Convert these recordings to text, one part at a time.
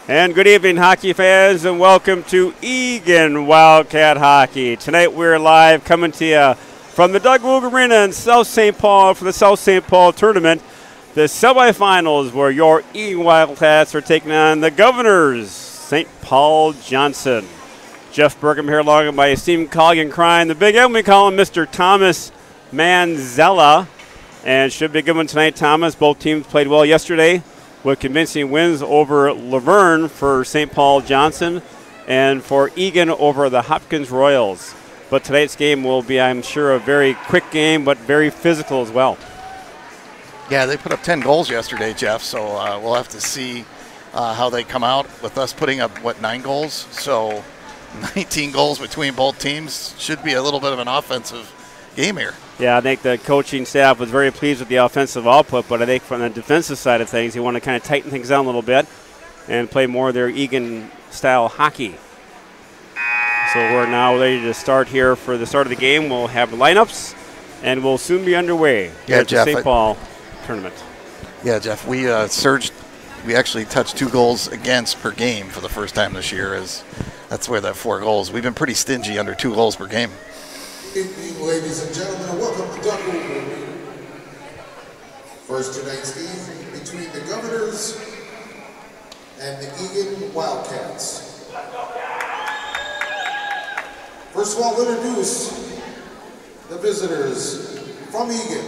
And good evening, hockey fans, and welcome to Eagan Wildcat Hockey. Tonight we're live coming to you from the Doug Woog Arena in South St. Paul for the South St. Paul tournament. The semifinals where your Eagan Wildcats are taking on the Governors, St. Paul Johnson. Jeff Burkham here along with my esteemed colleague in crime, the Big M, we call him Mr. Thomas Manzella. And should be a good one tonight, Thomas. Both teams played well yesterday with convincing wins over Laverne for St. Paul Johnson and for Eagan over the Hopkins Royals. But tonight's game will be, I'm sure, a very quick game, but very physical as well. Yeah, they put up 10 goals yesterday, Jeff, so we'll have to see how they come out with us putting up, 9 goals? So 19 goals between both teams should be a little bit of an offensive game here. Yeah, I think the coaching staff was very pleased with the offensive output, but I think from the defensive side of things, you want to kind of tighten things down a little bit and play more of their Eagan-style hockey. So we're now ready to start here for the start of the game. We'll have lineups, and we'll soon be underway here at the St. Paul tournament. Yeah, Jeff, we surged. We actually touched 2 goals against per game for the first time this year. That's where that 4 goals. We've been pretty stingy under 2 goals per game. Good evening, ladies and gentlemen, and welcome to Doug Woog. First tonight's game between the Governors and the Eagan Wildcats. First of all, introduce the visitors from Eagan.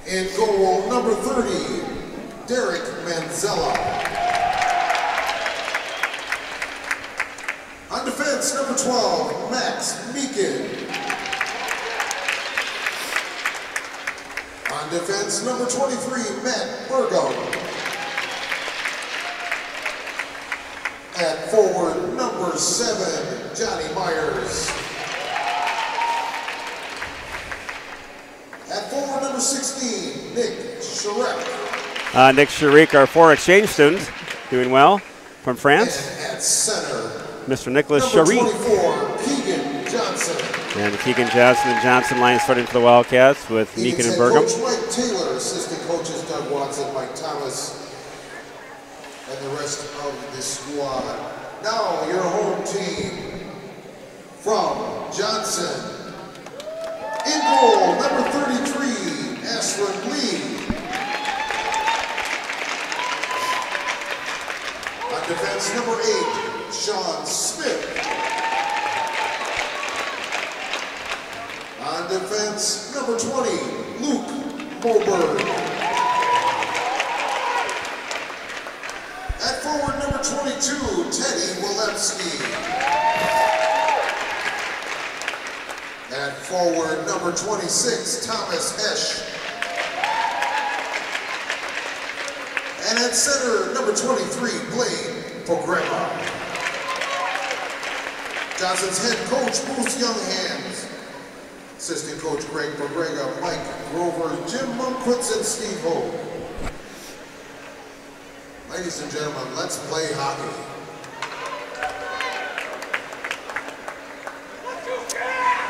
In goal, number 30, Derek Manzella. On defense, number 12, Max Meakin. On defense, number 23, Matt Burgum. At forward, number 7, Johnny Myers. At forward, number 16, Nick Sharek. Nick Sharek, our foreign exchange student, doing well from France. And at center, Mr. Nicholas Number Sharif. 24, Keegan Johnson. And the Keegan Johnson and Johnson line starting for the Wildcats with Meakin and Burgum. Coach Mike Taylor, assistant coaches Doug Watson, Mike Thomas, and the rest of the squad. Now your home team from Johnson. In goal, number 33, Ashlyn Lee. On defense, number 8, Sean Smith. On defense, number 20, Luke Moberg. At forward, number 22, Teddy Walewski. At forward, number 26, Thomas Esch. And at center, number 23, Blaine Pogreba. Johnson's head coach, Bruce Younghands. Assistant coach, Greg Pogreba, Mike Grover, Jim Munkwitz, and Steve Hope. Ladies and gentlemen, let's play hockey.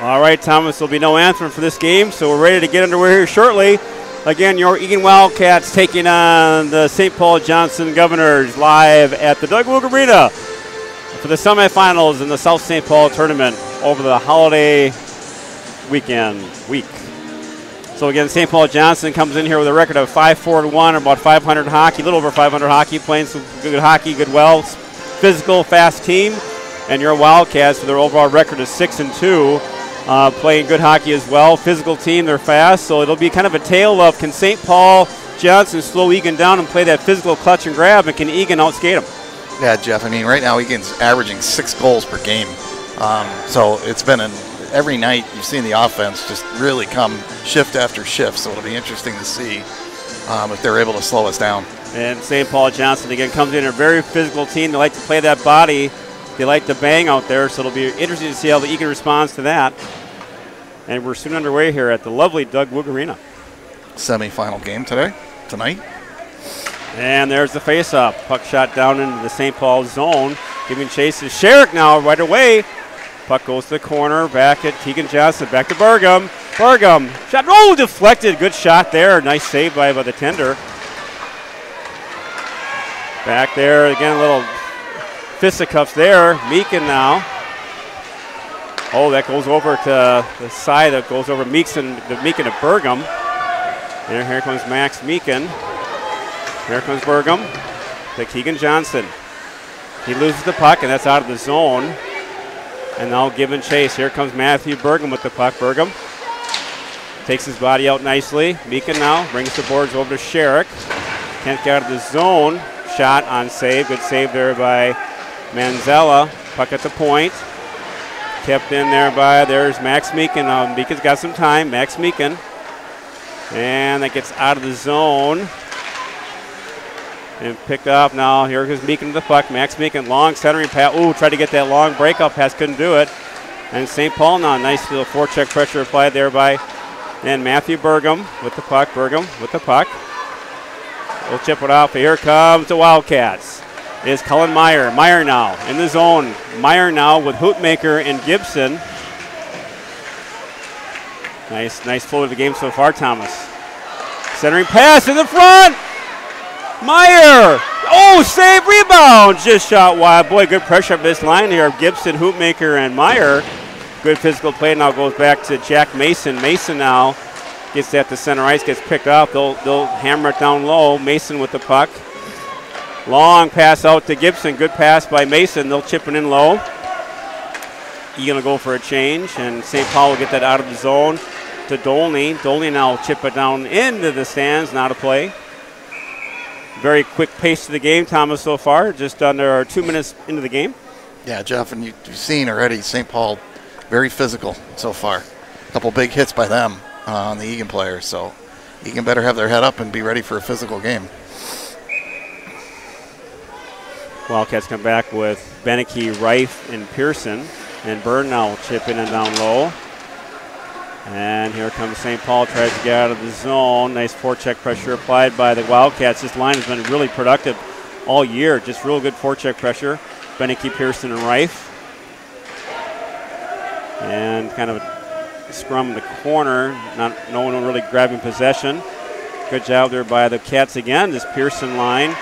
All right, Thomas, there'll be no anthem for this game, so we're ready to get underway here shortly. Again, your Eagan Wildcats taking on the St. Paul Johnson Governors live at the Doug Woog Arena for the semifinals in the South St. Paul tournament over the holiday week. So again, St. Paul Johnson comes in here with a record of 5-4-1, about 500 hockey, a little over 500 hockey, playing some good hockey, physical, fast team. And your Wildcats, with their overall record of 6-2, playing good hockey as well. Physical team, they're fast, so it'll be kind of a tale of can St. Paul Johnson slow Eagan down and play that physical clutch and grab, and can Eagan outskate them? Yeah, Jeff, I mean, right now Eagan's averaging 6 goals per game. So it's been every night you've seen the offense just really come shift after shift, so it'll be interesting to see if they're able to slow us down. And St. Paul Johnson, again, comes in a very physical team. They like to play that body. They like to bang out there, so it'll be interesting to see how the Eagan responds to that. And we're soon underway here at the lovely Doug Woog Arena. Semi-final game tonight. And there's the face-off. Puck shot down into the St. Paul zone. Giving chase to Sherrick now right away. Puck goes to the corner, back at Keegan Johnson, back to Burgum. Burgum, shot, oh, deflected. Good shot there. Nice save by the tender. Back there again, a little fisticuffs there. Meakin now. Oh, that goes over to the side. That goes over Meakin to Burgum. And here comes Max Meakin. Here comes Burgum to Keegan Johnson. He loses the puck, and that's out of the zone. And now give and chase. Here comes Matthew Burgum with the puck. Burgum takes his body out nicely. Meakin now brings the boards over to Sherrick. Can't get out of the zone. Shot on save. Good save there by Manzella. Puck at the point. Kept in there by, there's Max Meakin. Meakin's got some time. Max Meakin. And that gets out of the zone. And picked up now. Here goes Meakin to the puck. Max Meakin, long centering pass. Ooh, tried to get that long breakout pass. Couldn't do it. And St. Paul now. Nice little forecheck pressure applied there by and Matthew Burgum with the puck. Burgum with the puck. We'll chip it off. Here comes the Wildcats. Is Cullen Meyer. Meyer now in the zone. Meyer now with Hootmaker and Gibson. Nice flow of the game so far, Thomas. Centering pass in the front. Meyer. Oh, save, rebound. Just shot wide. Boy, good pressure up this line here of Gibson, Hootmaker, and Meyer. Good physical play now goes back to Jack Mason. Mason now gets that to center ice, gets picked up. They'll hammer it down low. Mason with the puck. Long pass out to Gibson. Good pass by Mason. They'll chip it in low. Eagan will go for a change, and St. Paul will get that out of the zone to Dolney. Dolney now will chip it down into the stands. Now to play. Very quick pace to the game, Thomas, so far. Just under 2 minutes into the game. Yeah, Jeff, and you've seen already St. Paul very physical so far. A couple big hits by them on the Eagan players, so Eagan better have their head up and be ready for a physical game. Wildcats come back with Beneke, Reif, and Pearson. And Byrne now will chip in and down low. And here comes St. Paul, tries to get out of the zone. Nice forecheck pressure applied by the Wildcats. This line has been really productive all year. Just real good forecheck pressure. Beneke, Pearson, and Reif. And kind of a scrum in the corner. No one really grabbing possession. Good job there by the Cats again. This Pearson line.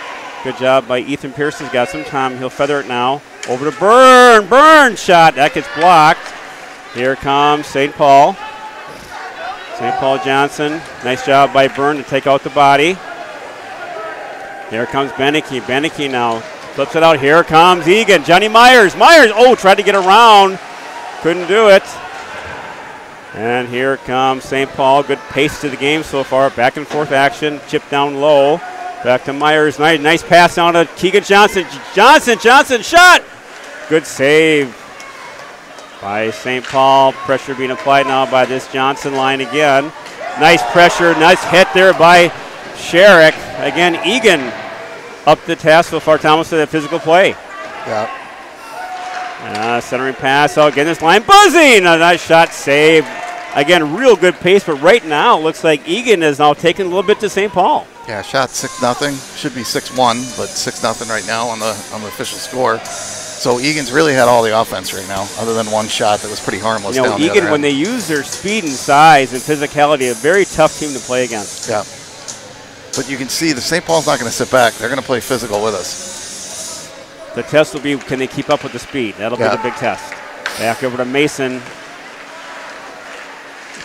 Good job by Ethan Pearson's got some time. He'll feather it now. Over to Byrne. Byrne shot. That gets blocked. Here comes St. Paul. St. Paul Johnson. Nice job by Byrne to take out the body. Here comes Beneke. Beneke now flips it out. Here comes Eagan. Johnny Myers. Myers. Oh, tried to get around. Couldn't do it. And here comes St. Paul. Good pace to the game so far. Back and forth action. Chip down low. Back to Myers. Nice pass down to Keegan Johnson. Johnson shot. Good save by St. Paul. Pressure being applied now by this Johnson line again. Nice pressure. Nice hit there by Sherrick. Again, Eagan up the task so far, Thomas, with that physical play. Yeah. Centering pass out. Again, this line buzzing. A nice shot, save. Again, real good pace, but right now it looks like Eagan is now taking a little bit to St. Paul. Yeah, shot 6-0. Should be 6-1, but 6-0 right now on the official score. So Eagan's really had all the offense right now, other than one shot that was pretty harmless. You know, down Eagan, the when they use their speed and size and physicality, a very tough team to play against. Yeah. But you can see the St. Paul's not going to sit back. They're going to play physical with us. The test will be, can they keep up with the speed? That'll be the big test. Back over to Mason.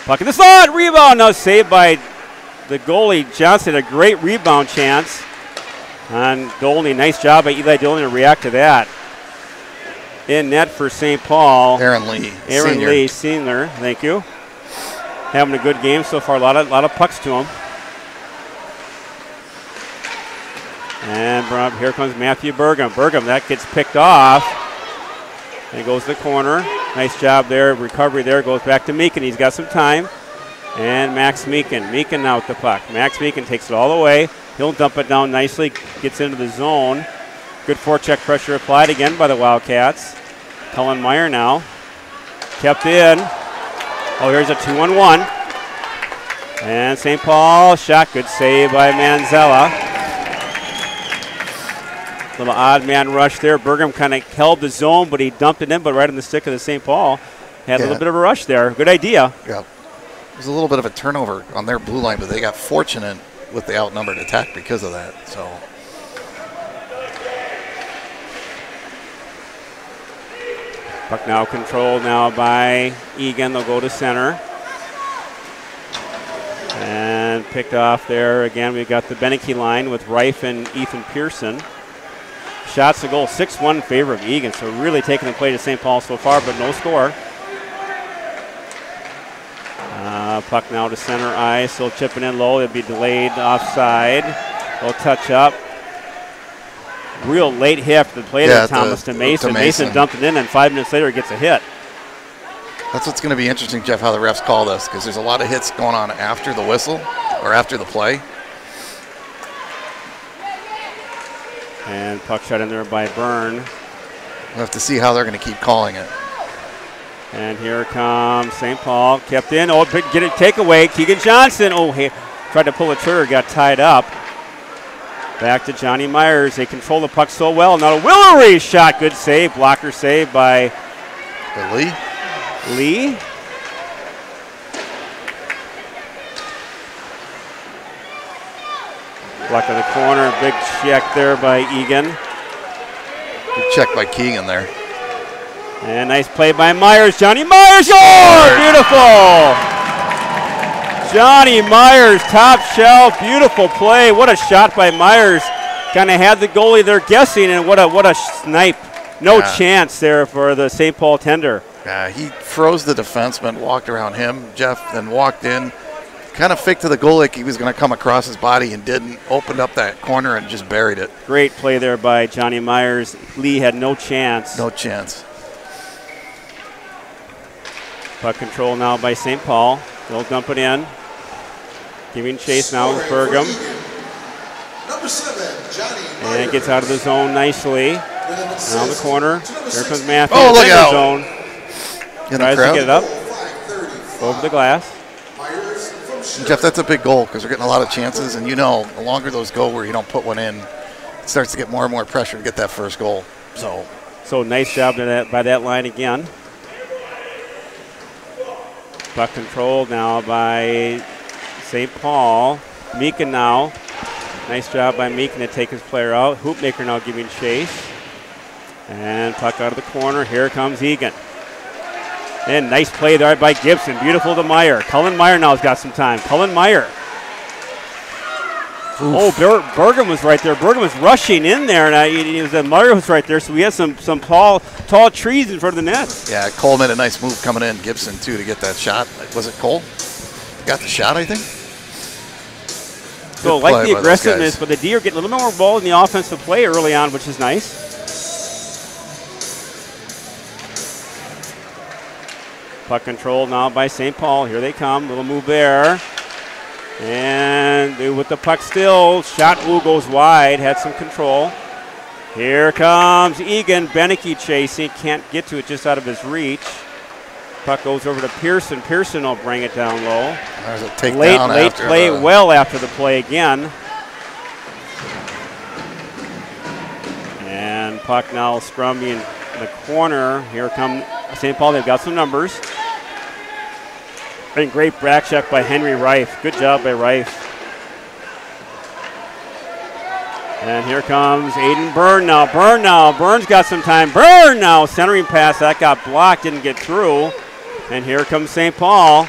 Puck in the slot, rebound. Now saved by the goalie Johnson. A great rebound chance. And Dolney, nice job by Eli Dolney to react to that. In net for St. Paul. Aaron Lee, Senior. Thank you. Having a good game so far. A lot of pucks to him. And here comes Matthew Burgum. That gets picked off. And goes to the corner. Nice job there. Recovery there. Goes back to Meakin. He's got some time. And Max Meakin. Meakin now with the puck. Max Meakin takes it all the way. He'll dump it down nicely. Gets into the zone. Good forecheck pressure applied again by the Wildcats. Cullen Meyer now. Kept in. Oh, here's a 2-on-1. And St. Paul shot. Good save by Manzella. Little odd man rush there. Burgum kind of held the zone, but he dumped it in, but right on the stick of the St. Paul. Had a little bit of a rush there. Good idea. Yeah. It was a little bit of a turnover on their blue line, but they got fortunate with the outnumbered attack because of that. So Puck now controlled now by Eagan. They'll go to center. And picked off there. Again, we've got the Beneke line with Reif and Ethan Pearson. Shots to goal, 6-1 in favor of Eagan. So really taking the play to St. Paul so far, but no score. Puck now to center ice. Still chipping in low. It'll be delayed offside. They'll touch up. Real late hit for the play there, Thomas, to Mason. Mason dumped it in, and 5 minutes later, he gets a hit. That's what's going to be interesting, Jeff, how the refs call this, because there's a lot of hits going on after the whistle or after the play. And puck shot in there by Byrne. We'll have to see how they're going to keep calling it. And here comes St. Paul. Kept in. Oh, get it takeaway. Keegan Johnson. Oh, he tried to pull the trigger, got tied up. Back to Johnny Myers. They control the puck so well. Now a Willery shot. Good save. Blocker save by Lee. Block of the corner. Big check there by Eagan. Good check by Keegan there. And nice play by Myers. Johnny Myers. Oh, beautiful. Johnny Myers, top shelf. Beautiful play. What a shot by Myers. Kind of had the goalie there guessing, and what a snipe. No chance there for the St. Paul tender. Yeah, he froze the defenseman, walked around him, Jeff, then walked in. Kind of faked to the goal like he was going to come across his body and didn't. Opened up that corner and just buried it. Great play there by Johnny Myers. Lee had no chance. No chance. Puck control now by St. Paul. They'll dump it in. Giving chase now with Burgum. Number 7, Johnny Myers. And gets out of the zone nicely. Down the corner. Here comes Matthews. Oh, look out. Zone. Tries to get it up. Over the glass. Jeff, that's a big goal because they're getting a lot of chances. And you know, the longer those go where you don't put one in, it starts to get more and more pressure to get that first goal. So nice job by that line again. Puck controlled now by St. Paul. Meekin now. Nice job by Meekin to take his player out. Hoopmaker now giving chase. And puck out of the corner. Here comes Eagan. And nice play there by Gibson. Beautiful to Meyer. Cullen Meyer now has got some time. Cullen Meyer. Oof. Oh, Bergen was right there. Bergen was rushing in there, and Meyer was right there, so we had some tall trees in front of the net. Yeah, Cole made a nice move coming in. Gibson, too, to get that shot. Was it Cole? Got the shot, I think. So like the aggressiveness, but the D are getting a little more ball in the offensive play early on, which is nice. Puck control now by St. Paul. Here they come. Little move there. And with the puck still, shot goes wide. Had some control. Here comes Eagan. Beneke chasing. Can't get to it, just out of his reach. Puck goes over to Pearson. Pearson will bring it down low. There's a takedown. Late play, well after the play again. And puck now scrumming in the corner. Here come St. Paul. They've got some numbers. And great back check by Henry Reif. Good job by Reif. And here comes Aiden Byrne now. Byrne's got some time. Byrne now. Centering pass. That got blocked. Didn't get through. And here comes St. Paul.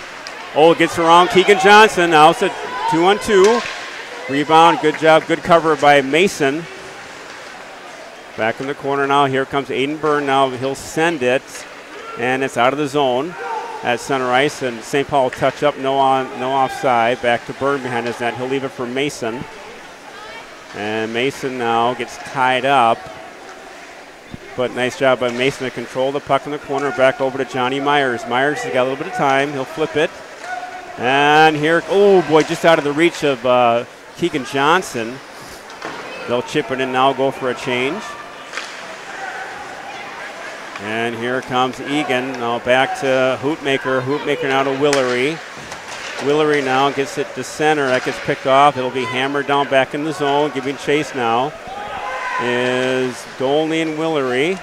Oh, gets around Keegan Johnson. Now it's a 2-on-2. Rebound. Good job. Good cover by Mason. Back in the corner now. Here comes Aiden Byrne now. He'll send it. And it's out of the zone at center ice. And St. Paul will touch up. No offside. Back to Byrne behind his net. He'll leave it for Mason. And Mason now gets tied up. But nice job by Mason to control the puck in the corner. Back over to Johnny Myers. Myers has got a little bit of time. He'll flip it. And here, oh boy, just out of the reach of Keegan Johnson. They'll chip it in now, go for a change. And here comes Eagan. Now back to Hoopmaker. Hoopmaker now to Willery. Willery now gets it to center. That gets picked off. It'll be hammered down back in the zone. Giving chase now is Dolney and Willery.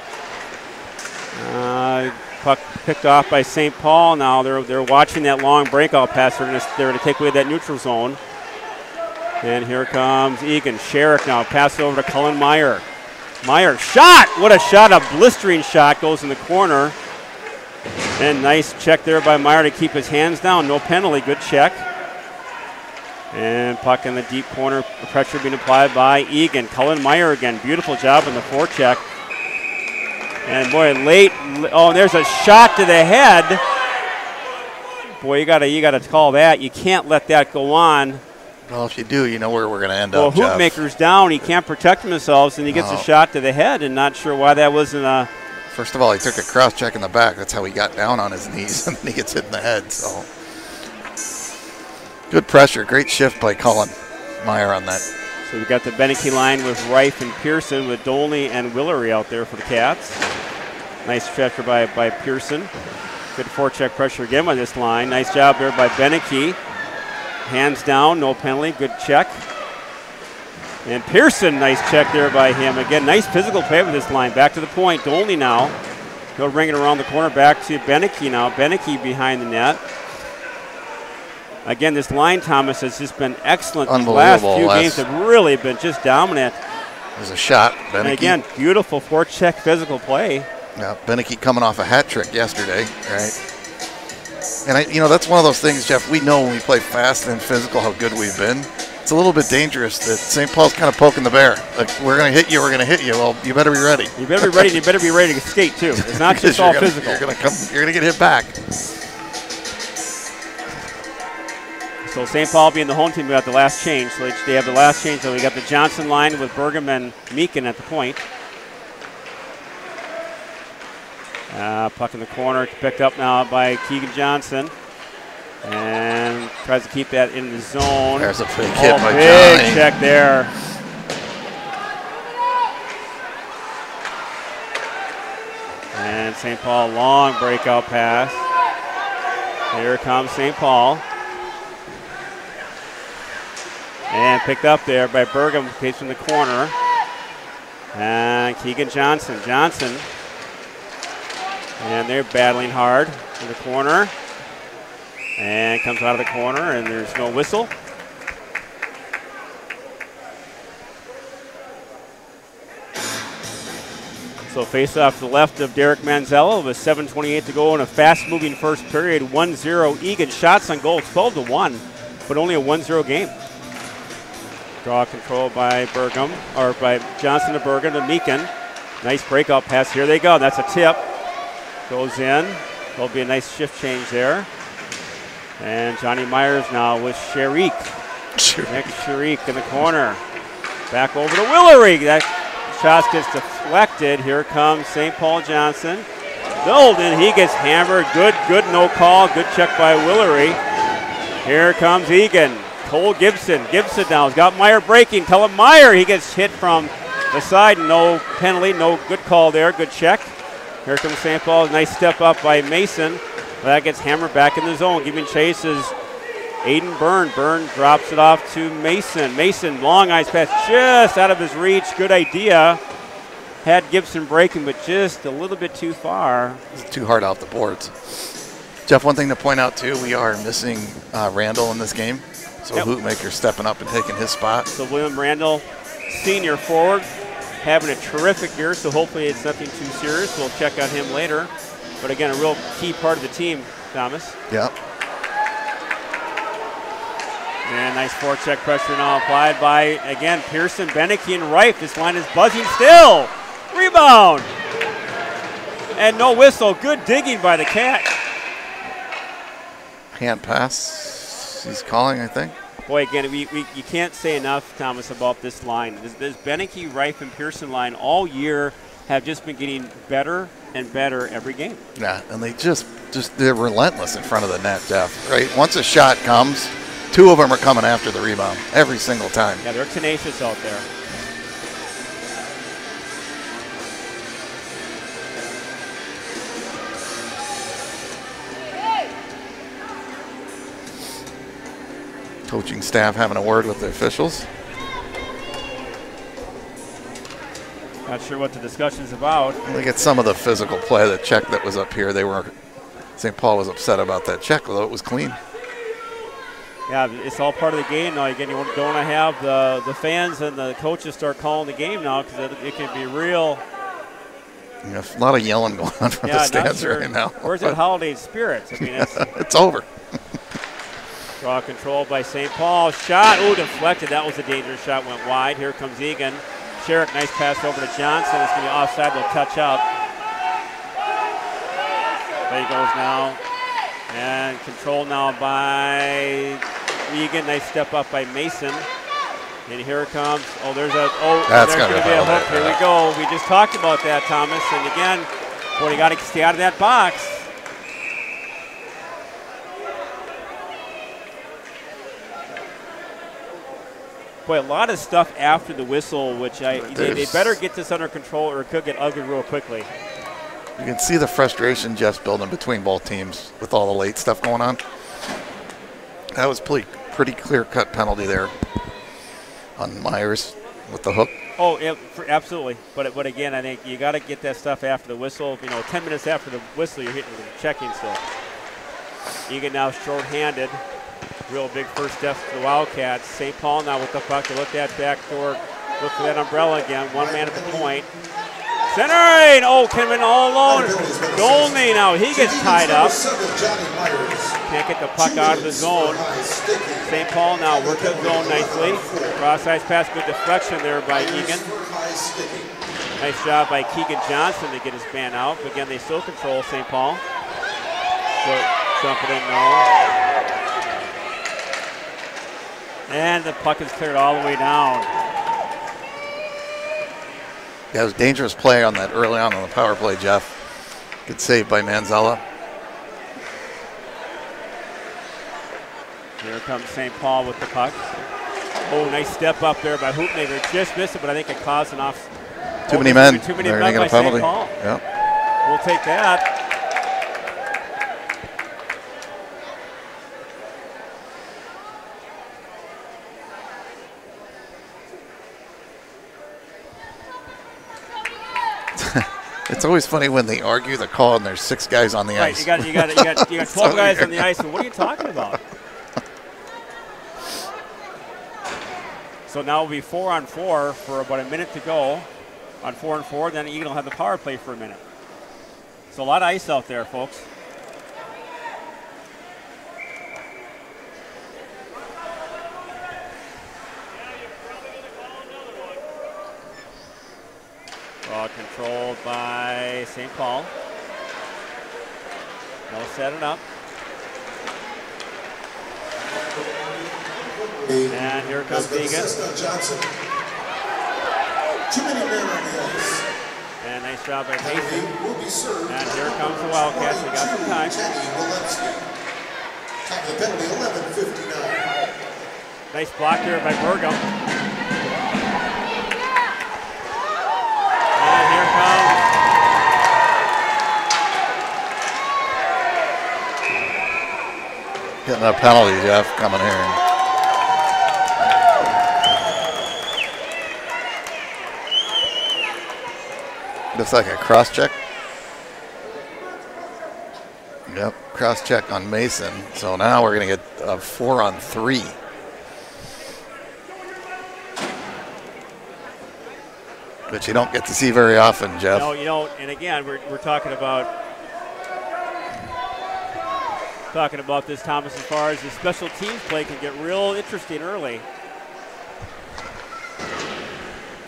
Puck picked off by St. Paul. Now they're watching that long breakout pass. They're going to take away that neutral zone. And here comes Eagan. Sherrick now pass over to Cullen Meyer. Meyer shot. What a shot. A blistering shot goes in the corner. And nice check there by Meyer to keep his hands down. No penalty. Good check. And puck in the deep corner. Pressure being applied by Eagan. Cullen Meyer again. Beautiful job in the forecheck. And boy, late. Oh, there's a shot to the head. Boy, you gotta call that. You can't let that go on. Well, if you do, you know where we're going to end well, up, Jeff. Well, Hoopmaker's down. He can't protect himself, and he gets a shot to the head, and not sure why that wasn't a... First of all, he took a cross check in the back. That's how he got down on his knees, and then he gets hit in the head. So good pressure. Great shift by Colin Meyer on that. So we got the Beneke line with Reif and Pearson, with Dolney and Willery out there for the Cats. Nice pressure by Pearson. Good forecheck pressure again on this line. Nice job there by Beneke. Hands down, no penalty, good check. And Pearson, nice check there by him. Again, nice physical play with this line. Back to the point, Dolney now. He'll bring it around the corner, back to Beneke now. Beneke behind the net. Again, this line, Thomas, has just been excellent. The last few games have really been just dominant. There's a shot, Beneke. And again, beautiful forecheck physical play. Yeah, Beneke coming off a hat trick yesterday, right? And, that's one of those things, Jeff, we know when we play fast and physical how good we've been. It's a little bit dangerous that St. Paul's kind of poking the bear. Like, we're going to hit you, we're going to hit you. Well, you better be ready. You better be ready, and you better be ready to skate, too. It's not just all physical. You're going to get hit back. So St. Paul being the home team, we got the last change. So they have the last change. So we got the Johnson line with Burgum and Meakin at the point. Puck in the corner, picked up now by Keegan Johnson. And tries to keep that in the zone. There's a big hit by big Johnny. check there. And St. Paul, long breakout pass. Here comes St. Paul. And picked up there by Burgum, case from the corner. And Keegan Johnson. And they're battling hard in the corner. And comes out of the corner, and there's no whistle. So face off to the left of Derek Manzello with 7:28 to go in a fast-moving first period. 1-0 Eagan. Shots on goal, 12-1, but only a 1-0 game. Draw control by Burgum, or by Johnson to Burgum to Meakin. Nice breakout pass. Here they go. That's a tip. Goes in. There'll be a nice shift change there. And Johnny Myers now with Sharik. Next Sharik in the corner. Back over to Willery. That shot gets deflected. Here comes St. Paul Johnson. Golden, he gets hammered. Good no call. Good check by Willery. Here comes Eagan. Cole Gibson. Gibson now has got Meyer breaking. Tell him Meyer. He gets hit from the side. No penalty. No good call there. Good check. Here comes St. Paul. Nice step up by Mason. That gets hammered back in the zone. Giving chase is Aiden Byrne. Byrne drops it off to Mason. Mason, long ice pass just out of his reach. Good idea. Had Gibson breaking, but just a little bit too far. It's too hard off the boards. Jeff, one thing to point out, too, we are missing Randall in this game. So Hoopmaker stepping up and taking his spot. So William Randall, senior forward, having a terrific year, so hopefully it's nothing too serious. We'll check on him later. But again, a real key part of the team, Thomas. Yep. And nice forecheck pressure now applied by, again, Pearson, Beneke, and Reif. This line is buzzing still. Rebound. And no whistle. Good digging by the Cat. Hand pass. He's calling, I think. Boy, again, you can't say enough, Thomas, about this line. This Beneke, Reif, and Pearson line all year have just been getting better and better every game. Yeah, and they they're relentless in front of the net, Jeff, right? Once a shot comes, two of them are coming after the rebound every single time. Yeah, they're tenacious out there. Coaching staff having a word with the officials. Not sure what the discussion's about. Look at some of the physical play, the check that was up here. St. Paul was upset about that check, although it was clean. Yeah, it's all part of the game now. Again, you don't want to have the fans and the coaches start calling the game now, because it can be real A lot of yelling going on from the stands right now. Where's that holiday spirits? I mean, it's over. Draw control by St. Paul. Shot. Oh, deflected. That was a dangerous shot. Went wide. Here comes Eagan. Sherrick, nice pass over to Johnson. It's going to be offside. They'll touch up. There he goes now. And control now by Eagan. Nice step up by Mason. And here it comes. Oh, there's that's going to be a hook. Here we go. We just talked about that, Thomas. And again, boy, you got to stay out of that box. Boy, a lot of stuff after the whistle, which they better get this under control or it could get ugly real quickly. You can see the frustration Jeff's building between both teams with all the late stuff going on. That was pretty clear-cut penalty there on Myers with the hook. Oh, yeah, absolutely. But again, I think you got to get that stuff after the whistle. 10 minutes after the whistle, you're hitting the checking still. Eagan now short-handed. Real big first step for the Wildcats. St. Paul now with the puck. They look that back door. Look for that umbrella again. One man at the point. Centering! Oh, Kevin all alone. Dolney now. He gets tied up. Can't get the puck out of the zone. St. Paul now works the zone nicely. Cross-ice pass. Good deflection there by Eagan. Nice job by Keegan Johnson to get his man out. But again, they still control St. Paul. So, jumping in now. And the puck is cleared all the way down. Yeah, it was a dangerous play on that early on the power play, Jeff. Good save by Manzella. Here comes St. Paul with the puck. Oh, nice step up there by Hoopmaker. Just missed it, but I think it caused an off. Too many men. Too many men by St. Paul. Yep. We'll take that. It's always funny when they argue the call and there's 6 guys on the ice. You got 12 guys on the ice. And what are you talking about? So now it'll be 4-on-4 for about a minute to go. On 4-on-4, then Eagan will have the power play for a minute. So a lot of ice out there, folks. Ball controlled by St. Paul. They'll set it up. And here comes Eagan. Too many men on the ice. And nice job by Mason. And here comes the Wildcats. They got some time. Time of the penalty, 11:59. Nice block here by Burgum. And here comes. Getting a penalty, Jeff, coming here. Looks like a cross check. Yep, cross check on Mason. So now we're going to get a 4-on-3. But you don't get to see very often, Jeff. No, you don't. And again, we're talking about this, Thomas, as far as the special teams play can get real interesting early.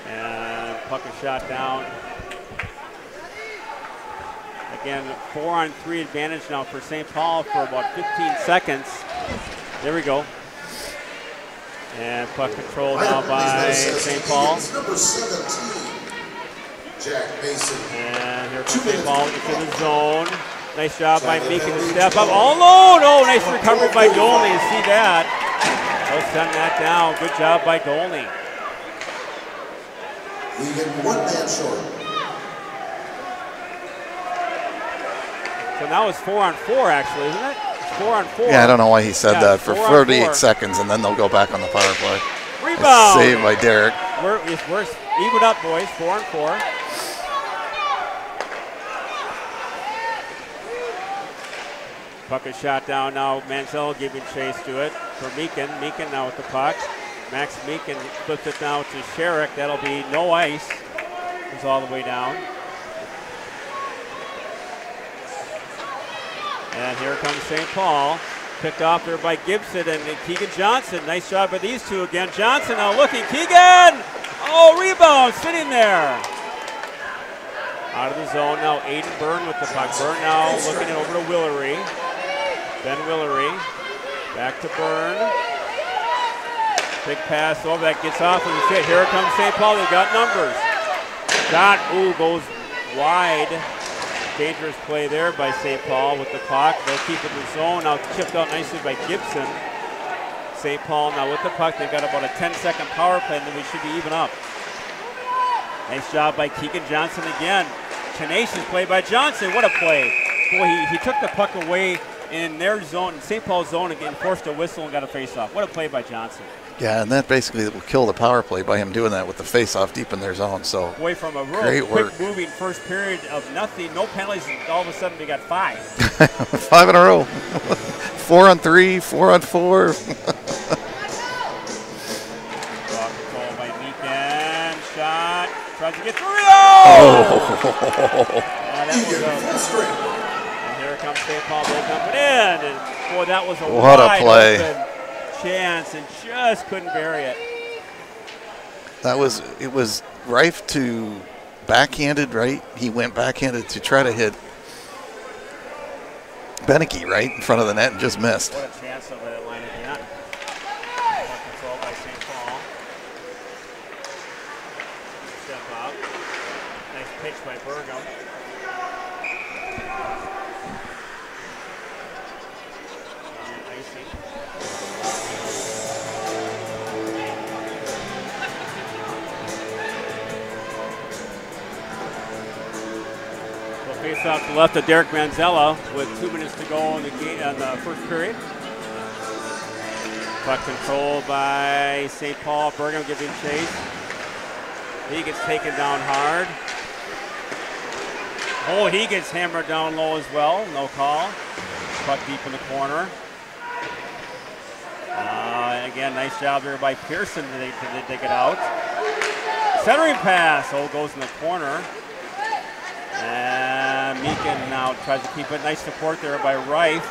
And puck is shot down. Again, 4-on-3 advantage now for St. Paul for about 15 seconds. There we go. And puck control now by St. Paul. Number 17, Jack Mason. And here comes St. Paul into the zone. Nice job by Meekin to step up. All alone. Oh, nice recovery by Dolney. You see that? They'll send that down. Good job by Dolney. Eagan 1 man short. So now it's 4-on-4, actually, isn't it? It's 4-on-4. Yeah, I don't know why he said that. For 48 4-on-4 seconds, and then they'll go back on the power play. Rebound. Saved by Derek. We're even up, boys. 4-on-4. Puck is shot down now. Manziel giving chase to it for Meekin. Meekin now with the puck. Max Meekin flips it now to Sherrick. That'll be no ice. It's all the way down. And here comes St. Paul. Picked off there by Gibson and Keegan Johnson. Nice job by these two again. Johnson now looking. Keegan! Oh, rebound sitting there. Out of the zone now. Aiden Byrne with the puck. Byrne now looking it over to Willery. Ben Willery. Back to Byrne. Big pass over. That gets off of the fit. Here comes St. Paul. They got numbers. Shot. Ooh, goes wide. Dangerous play there by St. Paul with the puck. They'll keep it in the zone. Now chipped out nicely by Gibson. St. Paul now with the puck. They've got about a 10-second power play, and then we should be even up. Nice job by Keegan Johnson again. Tenacious play by Johnson. What a play. Boy, he took the puck away in their zone, in St. Paul's zone, again, forced a whistle and got a face-off. What a play by Johnson. Yeah, and that basically will kill the power play by him doing that with the face-off deep in their zone. So away from a real quick-moving first period of nothing, no penalties, and all of a sudden we got 5. 5 in a row. 4 on 3, 4 on 4. Control by Eagan. Shot. Tries to get through. Oh! That was and here comes St. Paul. They dump it in. And boy, that was a wide open chance and just couldn't bury it. It was Reif to backhanded, right? He went backhanded to try to hit Beneke right in front of the net and just missed. What a chance of it line again. Control by St. Paul. Step up. Nice pitch by Burgum. Face off to the left of Derek Manzella with 2 minutes to go in the game in the first period. Puck controlled by St. Paul. Burgum giving chase. He gets taken down hard. Oh, he gets hammered down low as well. No call. Puck deep in the corner. Again, nice job there by Pearson to dig it out. Centering pass. Oh, goes in the corner. And Meekin now tries to keep it. Nice support there by Reif.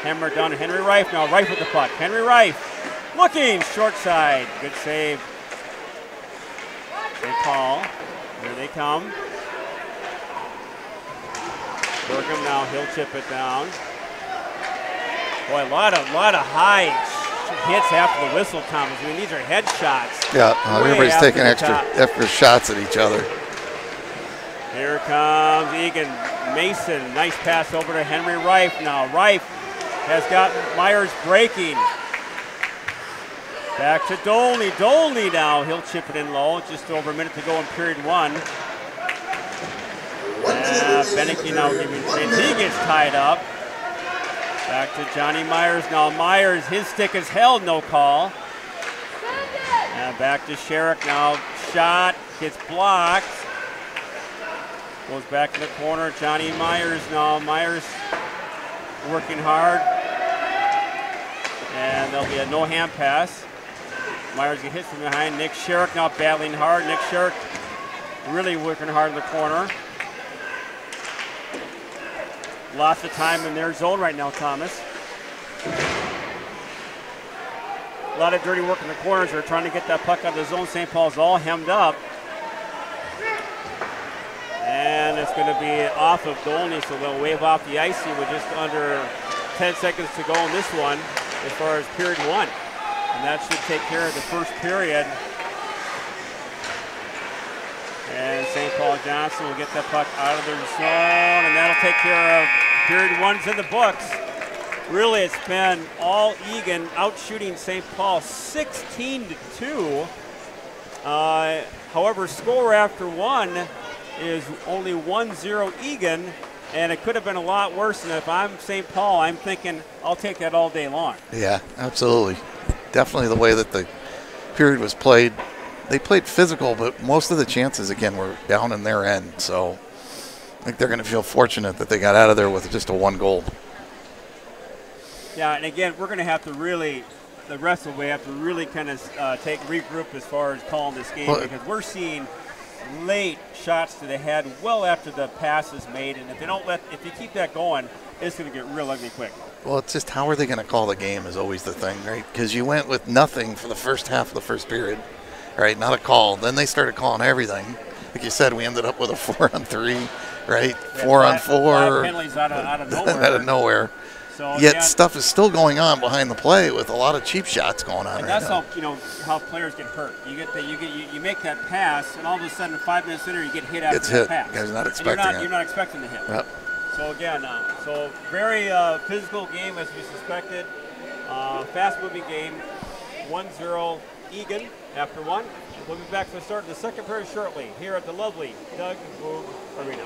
Hammer down to Henry Reif now. Reif with the puck. Henry Reif looking short side. Good save. St. Paul. Here they come. Burgum now. He'll chip it down. Boy, a lot of high hits after the whistle comes. I mean, these are head shots. Yeah, everybody's taking extra shots at each other. Here comes Eagan. Mason, nice pass over to Henry Reif now. Reif has got Myers breaking. Back to Dolney. Dolney now, he'll chip it in low. Just over a minute to go in period 1. Beneke now giving chase. He gets tied up. Back to Johnny Myers now. Myers, his stick is held, no call. And back to Sherrick now. Shot, gets blocked. Goes back in the corner. Johnny Myers now. Myers working hard. And there'll be a no-hand pass. Myers gets hit from behind. Nick Sherrick now battling hard. Nick Sherrick really working hard in the corner. Lots of time in their zone right now, Thomas. A lot of dirty work in the corners. They're trying to get that puck out of the zone. St. Paul's all hemmed up. And it's going to be off of Dolney, so they'll wave off the icing with just under 10 seconds to go in this one as far as period 1. And that should take care of the first period. And St. Paul Johnson will get that puck out of their zone, and that'll take care of period 1's in the books. Really, it's been all Eagan out-shooting St. Paul 16-2. However, score after 1 is only 1-0 Eagan, and it could have been a lot worse. And if I'm St. Paul, I'm thinking I'll take that all day long. Yeah, absolutely. Definitely the way that the period was played. They played physical, but most of the chances, again, were down in their end. So I think they're going to feel fortunate that they got out of there with just a 1 goal. Yeah, and again, we're going to have to really, the rest of the way, have to really kind of regroup as far as calling this game, because we're seeing late shots to the head well after the pass is made, and if you keep that going, it's going to get real ugly quick. Well, it's just how are they going to call the game is always the thing, right? Because you went with nothing for the first half of the first period, right? Not a call. Then they started calling everything. Like you said, we ended up with a 4-on-3, right? Yeah, 4-on-4. 5 penalties out of nowhere. Out of nowhere. So, yet stuff is still going on behind the play with a lot of cheap shots going on. And right that's now. how players get hurt. You make that pass, and all of a sudden 5 minutes later you get hit after the pass. Guys not expecting You're not expecting the hit. Yep. So again, very physical game as we suspected. Fast-moving game. 1-0 Eagan after one. We'll be back for the start of the second period shortly here at the lovely Doug Woog Arena.